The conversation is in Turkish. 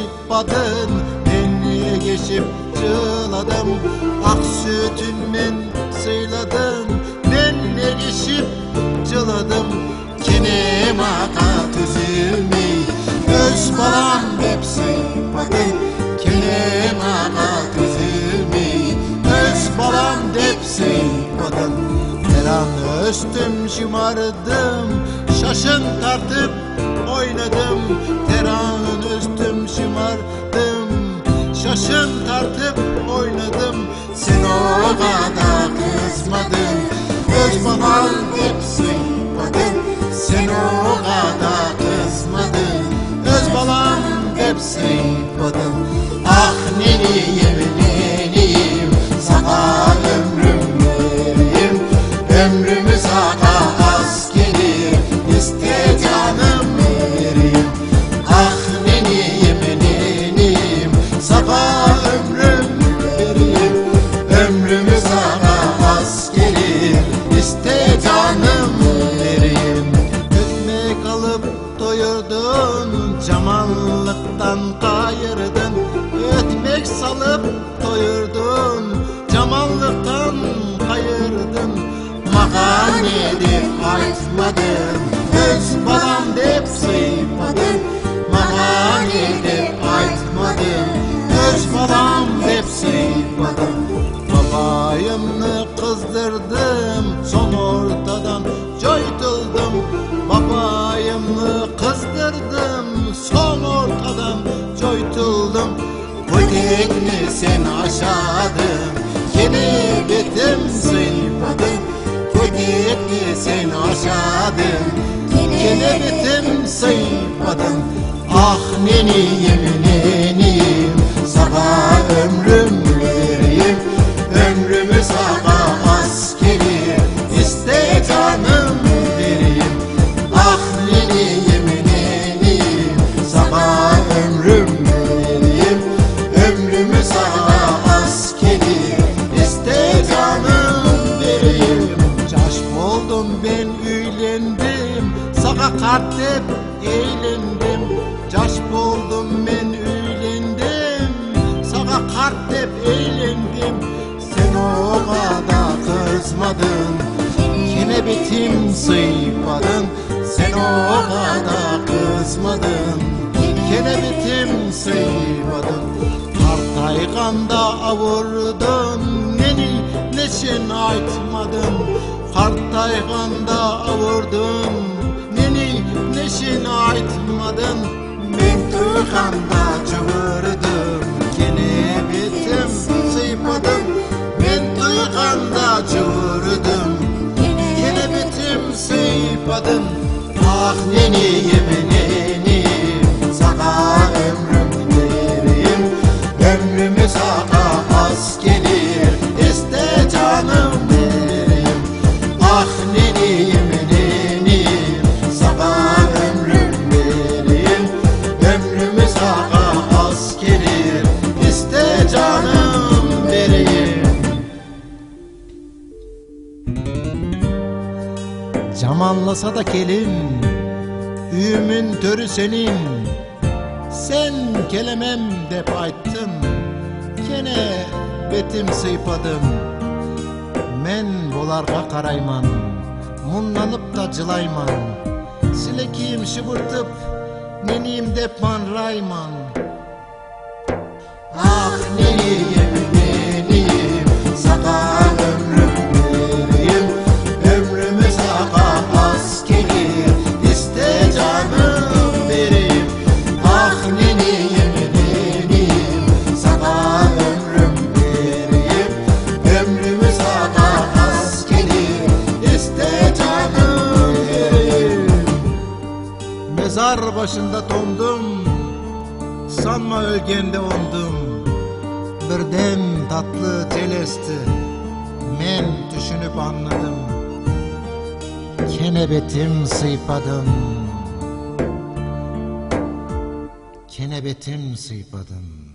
sıypadın, beni geçip çığladım. Ak sütünmen sıyladın, beni geçip çığladım. Kenem akat üzülme, öz balam hep sıypadın. Kenem akat üzülme, öz balam hep sıypadın. Her an östüm şımardım, şaşın tartıp oynadım. Her an üstüm şımardım, şaşın tartıp oynadım. Sen o kadar kızmadın, öz balam hep sıypadın. Sen o kadar kızmadın, öz balam hep sıypadın. Ah neniyim neniyim, sana ömrüm vereyim. Ömrümü sana az gelir, iste canım vereyim. Ah neniyim neniyim, sana ömrüm vereyim. Ömrümü sana az gelir, iste canım vereyim. Ekmek alıp doyurdun, camanlıktan kayırdın. Ekmek salıp doyurdun, camanlıktan kayırdın. Makan edip aytmadın, öz balam deyip sıypadın. Makan edip aytmadın, öz balam deyip sıypadın. Babayımını kızdırdım, son ortadan coytuldım. Babayımını kızdırdım, son ortadan coytuldum. Kotekni sen aşadın, kenebetim sıypadın. Kotekni sen aşadın, kenebetim sıypadın. Ah neniyim neniyim, sana ömrüm vereyim. Ömrümü sana az gelir, iste canım vereyim. Ah neniyim neniyim, sana ömrüm vereyim. Ömrümü sana az gelir, iste canım vereyim. Caş oldum ben üylendim, sana kartep eğlendim. Caş oldum ben üylendim, sana kartep eğlendim. Sen o kadar kızmadın, kenebetim sıypadın. Sen o kadar kızmadın, kenebetim sıypadın. Kartayganda avurdun, neni neşin aytmadın. Kartayganda avurdun, neni neşin aytmadın. Ben tuykanda çığırdım, kenebetim sıypadın. Ben tuykanda çığırdım, kenebetim sıypadın. Ah neniyim neniyim, sana ömrüm vereyim. Ömrümü sana az gelir, iste canım vereyim. Ah neniyim neniyim, sana ömrüm vereyim. Ömrümü sana az gelir, iste canım vereyim. Camanlasa da kelin, üğümün törü senin. Sen kelemem dep ayttın, kene betim sıypadım. Men bolarga karayman, munlanıp da cılayman. Silekiyim şıbırtıp, neniyim dep manrayman. Ah neniyim neniyim, sana ömrüm vereyim. Ömrümü sana az gelir, iste canım vereyim. Ah neniyim neniyim, sana ömrüm vereyim. Ömrümü sana az gelir, iste canım vereyim. Mezar başında tondum, sanma ölgende ondum. Birden tatlı telesti, men düşünüp anladım. Kenebetim sıypadım, kenebetim sıypadım.